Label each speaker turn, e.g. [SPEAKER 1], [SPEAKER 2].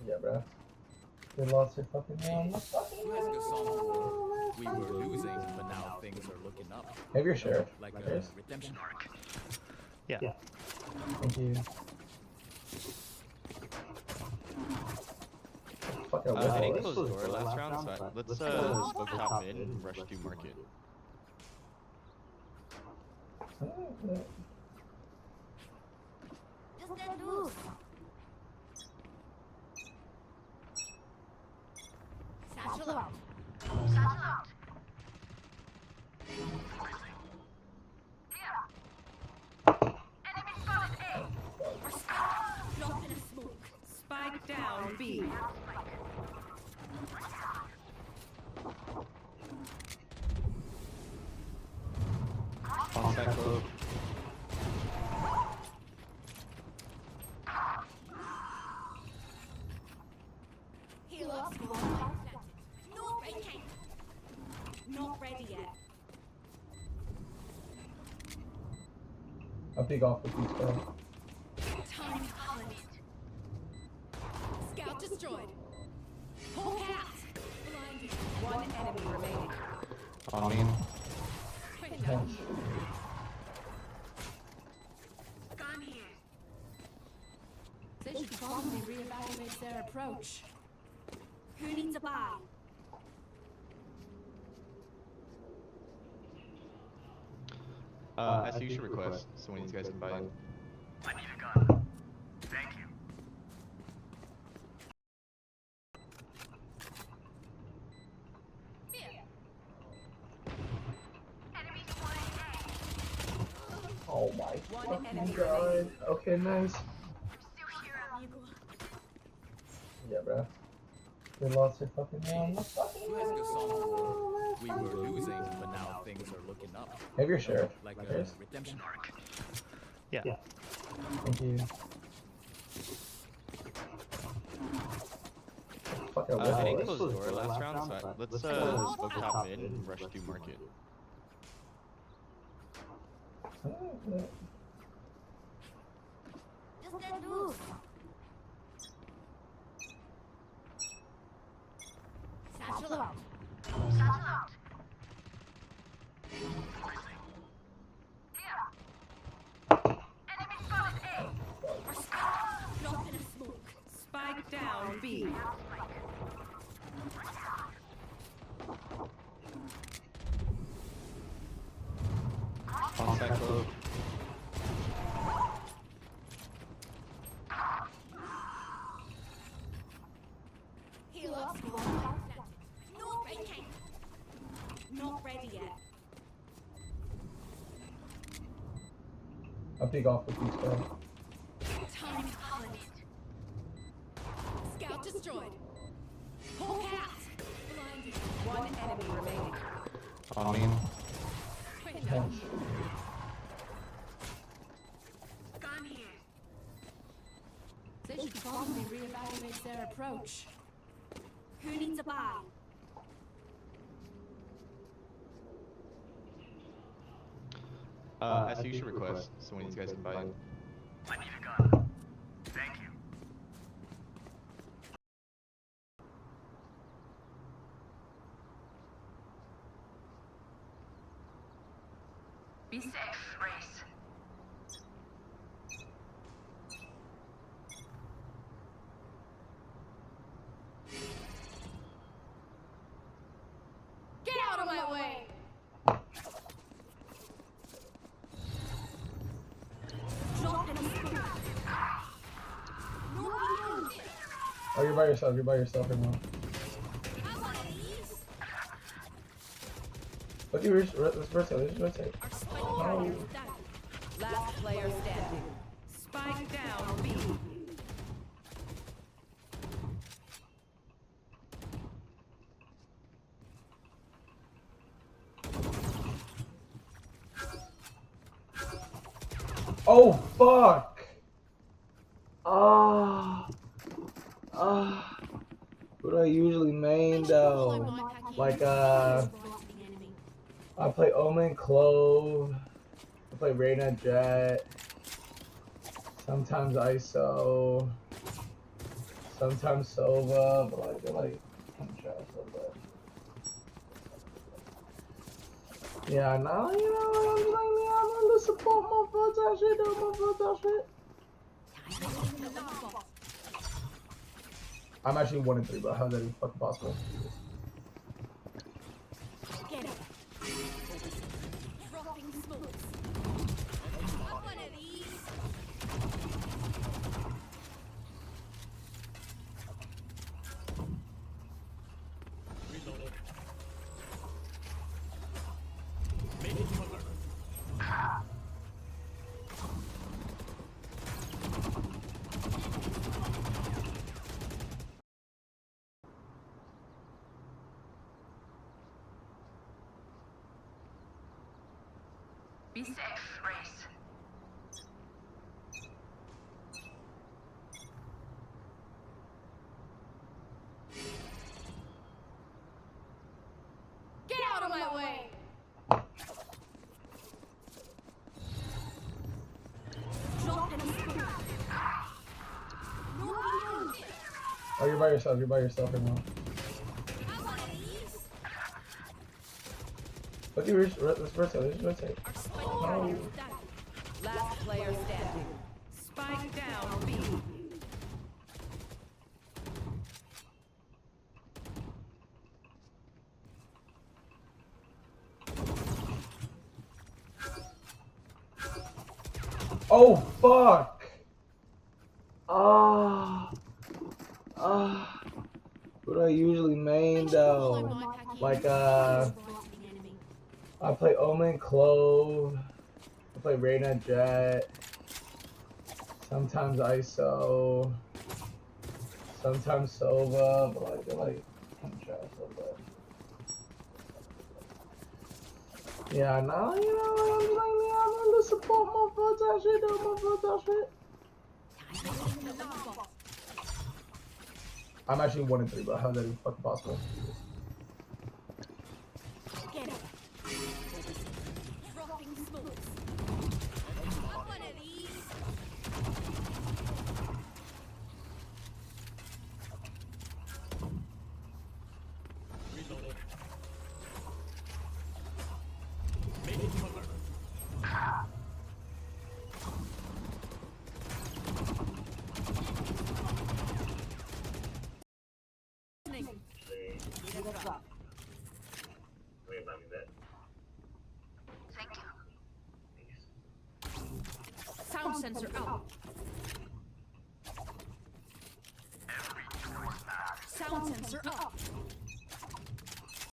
[SPEAKER 1] Yeah, bro. They lost their fucking round.
[SPEAKER 2] We were losing, but now things are looking up.
[SPEAKER 1] Have your sheriff.
[SPEAKER 2] Like a
[SPEAKER 1] Cheers.
[SPEAKER 2] redemption arc.
[SPEAKER 3] Yeah.
[SPEAKER 1] Thank you. Fuck, I
[SPEAKER 3] I
[SPEAKER 1] will.
[SPEAKER 3] didn't close the door last round, so let's smoke top mid and rush to market.
[SPEAKER 4] Just get loose. Satchel out. Satchel out. Enemy spotted A. Drop in a smoke.
[SPEAKER 5] Spike down B.
[SPEAKER 3] Offside close.
[SPEAKER 4] Heal up. No breaking. Not ready yet.
[SPEAKER 1] I'll pick off with these guys.
[SPEAKER 4] Time on it. Scout destroyed. Whole cat. Blinded.
[SPEAKER 5] One enemy remaining.
[SPEAKER 3] On me.
[SPEAKER 1] Thanks.
[SPEAKER 4] Gun here.
[SPEAKER 5] They should probably reevaluate their approach.
[SPEAKER 4] Who needs a buy?
[SPEAKER 3] I see you should request so one of these guys can buy it.
[SPEAKER 6] I need a gun. Thank you.
[SPEAKER 4] Here.
[SPEAKER 1] Oh my
[SPEAKER 5] One
[SPEAKER 1] fucking
[SPEAKER 5] enemy
[SPEAKER 1] god.
[SPEAKER 5] remaining.
[SPEAKER 1] Okay, nice.
[SPEAKER 4] Still here, amigo.
[SPEAKER 1] Yeah, bro. They lost their fucking round.
[SPEAKER 2] We were losing, but now things are looking up.
[SPEAKER 1] Have your sheriff.
[SPEAKER 2] Like a
[SPEAKER 1] Cheers.
[SPEAKER 2] redemption arc.
[SPEAKER 3] Yeah.
[SPEAKER 1] Thank you. Fuck, I
[SPEAKER 3] I didn't
[SPEAKER 1] will.
[SPEAKER 3] close the door last round, so let's smoke top mid and rush to market.
[SPEAKER 4] Just get loose. Satchel out. Satchel out. Enemy spotted A. Drop in a smoke.
[SPEAKER 5] Spike down B.
[SPEAKER 3] Offside close.
[SPEAKER 4] Heal up. No breaking. Not ready yet.
[SPEAKER 1] I'll pick off with these guys.
[SPEAKER 4] Time on it. Scout destroyed. Whole cat. Blinded.
[SPEAKER 5] One enemy remaining.
[SPEAKER 3] On me.
[SPEAKER 1] Thanks.
[SPEAKER 4] Gun here.
[SPEAKER 5] They should probably reevaluate their approach.
[SPEAKER 4] Who needs a buy?
[SPEAKER 3] I see you should request so one of these guys can buy it.
[SPEAKER 6] I need a gun. Thank you.
[SPEAKER 4] Be safe, race. Get out of my way! Drop in a smoke. No reload.
[SPEAKER 1] Oh, you're by yourself. You're by yourself right now.
[SPEAKER 4] I want these.
[SPEAKER 1] Look, let's rotate. Let's rotate.
[SPEAKER 4] Our spike carrier is down.
[SPEAKER 5] Last player standing. Spike down B.
[SPEAKER 1] Oh, fuck! Ah. What do I usually main though? Like, I play Omen Clove. I play Reyna Jet. Sometimes ISO. Sometimes Sova, but like they're like kind of trash a little bit. Yeah, now you know I'm just like, yeah, I'm gonna support my foot that shit, do my foot that shit. I'm actually 1-3, bro. How's that even fucking possible?
[SPEAKER 4] Get it. Dropping smokes. Want one of these?
[SPEAKER 2] Reloading. Making cover.
[SPEAKER 6] Be safe, Race.
[SPEAKER 4] Get out of my way! Drop and smoke. No reload.
[SPEAKER 1] Oh, you're by yourself. You're by yourself right now.
[SPEAKER 4] Have one of these?
[SPEAKER 1] Look at let's rotate. Let's rotate.
[SPEAKER 4] Our spike
[SPEAKER 1] No.
[SPEAKER 4] carrier's down.
[SPEAKER 5] Last player standing. Spike down B.
[SPEAKER 1] Oh fuck! Ah. Who do I usually main though? Like I play Omen Clove. I play Reyna Jet. Sometimes ISO. Sometimes Sova, but like they're like kind of trash a little bit. Yeah, now you know I'm just like, yeah, I'm gonna support my foot that shit, do my foot that shit. I'm actually 1-3, bro. How's that even fucking possible?
[SPEAKER 4] Get it. Dropping smokes. Want one of these?
[SPEAKER 2] Reloading. Making cover.
[SPEAKER 6] Thank you.
[SPEAKER 4] Sound sensor out. Sound sensor up.